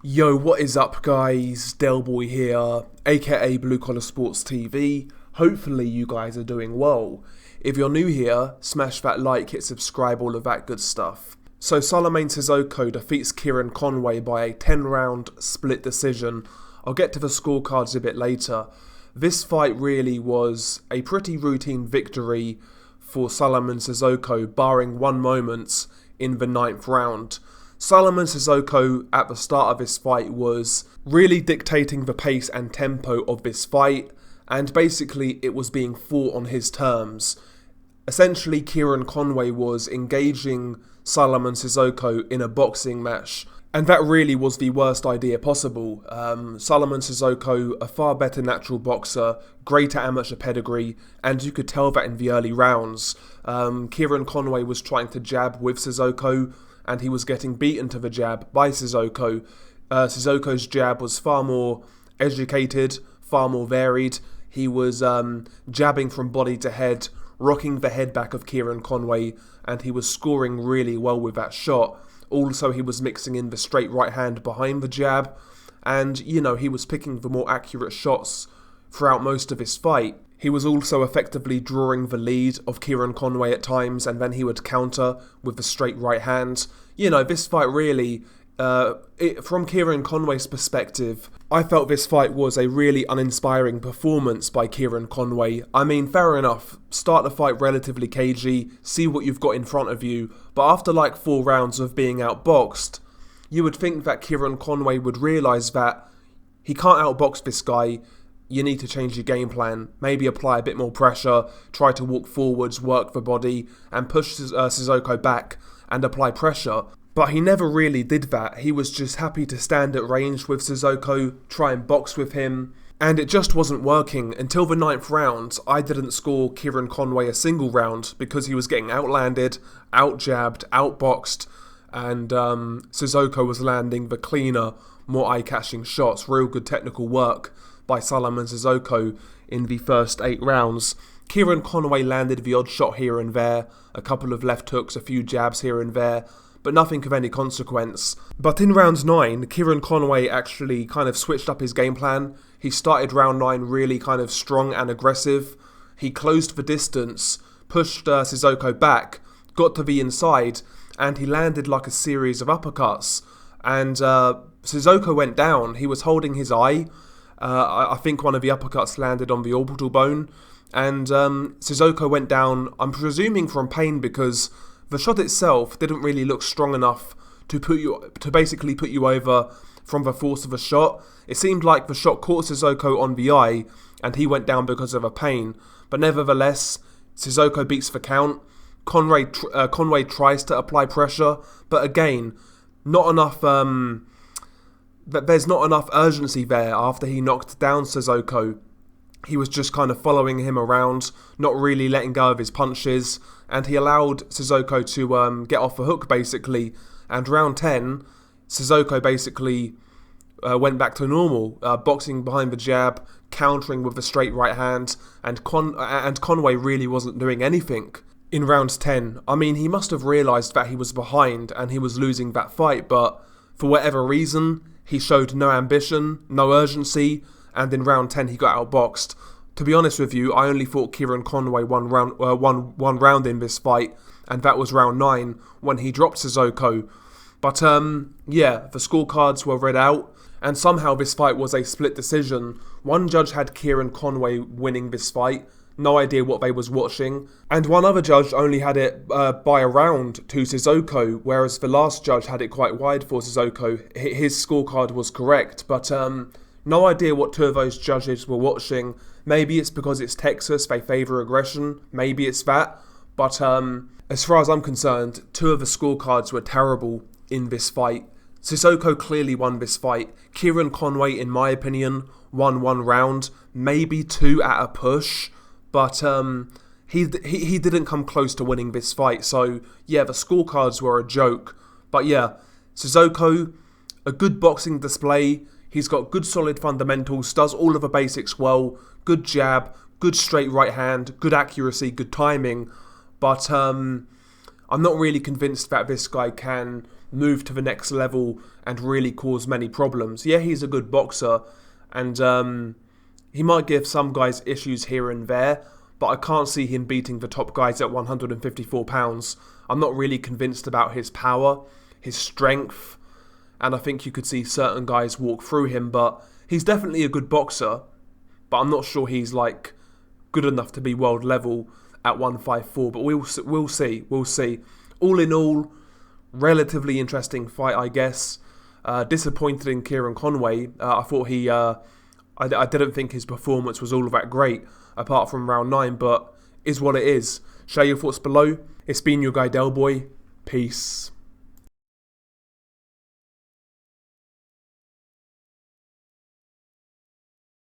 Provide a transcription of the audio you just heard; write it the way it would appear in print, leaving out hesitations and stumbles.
Yo, what is up guys? Delboy here, aka Blue Collar Sports TV. Hopefully you guys are doing well. If you're new here, smash that like, hit subscribe, all of that good stuff. So Souleymane Cissokho defeats Kieron Conway by a 10-round split decision. I'll get to the scorecards a bit later. This fight really was a pretty routine victory for Souleymane Cissokho, barring one moment in the 9th round. Souleymane Cissokho at the start of this fight was really dictating the pace and tempo of this fight, and basically it was being fought on his terms. Essentially, Kieron Conway was engaging Souleymane Cissokho in a boxing match, and that really was the worst idea possible. Souleymane Cissokho, a far better natural boxer, greater amateur pedigree, and you could tell that in the early rounds. Kieron Conway was trying to jab with Cissokho, and he was getting beaten to the jab by Cissokho. Cissokho's jab was far more educated, far more varied. He was jabbing from body to head, rocking the head back of Kieron Conway, and he was scoring really well with that shot. Also, he was mixing in the straight right hand behind the jab, and, he was picking the more accurate shots throughout most of his fight. He was also effectively drawing the lead of Kieron Conway at times, and then he would counter with the straight right hand. This fight really, from Kieron Conway's perspective, I felt this fight was a really uninspiring performance by Kieron Conway. I mean, fair enough, start the fight relatively cagey, see what you've got in front of you, but after like 4 rounds of being outboxed, you would think that Kieron Conway would realise that he can't outbox this guy. You need to change your game plan, maybe apply a bit more pressure, try to walk forwards, work the body, and push Cissokho back and apply pressure. But he never really did that. He was just happy to stand at range with Cissokho, try and box with him, and it just wasn't working. Until the 9th round, I didn't score Kieron Conway a single round because he was getting outlanded, outjabbed, outboxed, and Cissokho was landing the cleaner, more eye-catching shots, real good technical work by Souleymane Cissokho in the first 8 rounds. Kieron Conway landed the odd shot here and there, a couple of left hooks, a few jabs here and there, but nothing of any consequence. But in round 9, Kieron Conway actually kind of switched up his game plan. He started round 9 really kind of strong and aggressive. He closed the distance, pushed Cissokho back, got to the inside, and he landed like a series of uppercuts. And Cissokho went down. He was holding his eye. I think one of the uppercuts landed on the orbital bone, and Cissokho went down, I'm presuming from pain, because the shot itself didn't really look strong enough to basically put you over from the force of a shot. It seemed like the shot caught Cissokho on the eye, and he went down because of a pain. But nevertheless, Cissokho beats the count. Conway tries to apply pressure, but again, not enough. There's not enough urgency there after he knocked down Cissokho. He was just kind of following him around, not really letting go of his punches, and he allowed Cissokho to get off the hook, basically. And round 10, Cissokho basically went back to normal, boxing behind the jab, countering with the straight right hand, and Conway really wasn't doing anything in round 10. I mean, he must have realised that he was behind and he was losing that fight, but for whatever reason, he showed no ambition, no urgency, and in round 10 he got outboxed. To be honest with you, I only thought Kieron Conway won one round in this fight, and that was round 9 when he dropped Cissokho. But the scorecards were read out, and somehow this fight was a split decision. One judge had Kieron Conway winning this fight, no idea what they was watching, and one other judge only had it by a round to Cissokho, whereas the last judge had it quite wide for Cissokho. His scorecard was correct, but no idea what 2 of those judges were watching. Maybe it's because it's Texas, they favour aggression, maybe it's that, but as far as I'm concerned, 2 of the scorecards were terrible in this fight. Cissokho clearly won this fight. Kieron Conway, in my opinion, won 1 round, maybe 2 at a push, but he didn't come close to winning this fight. So yeah, the scorecards were a joke. But yeah, Cissokho, a good boxing display. He's got good solid fundamentals, does all of the basics well, good jab, good straight right hand, good accuracy, good timing. But I'm not really convinced that this guy can move to the next level and really cause many problems. Yeah, he's a good boxer, and he might give some guys issues here and there, but I can't see him beating the top guys at 154 pounds. I'm not really convinced about his power, his strength, and I think you could see certain guys walk through him, but he's definitely a good boxer, but I'm not sure he's like good enough to be world level at 154, but we'll see. All in all, relatively interesting fight, I guess. Disappointed in Kieron Conway. I thought I didn't think his performance was all that great, apart from round 9, but is what it is. Share your thoughts below. It's been your guy Delboy. Peace.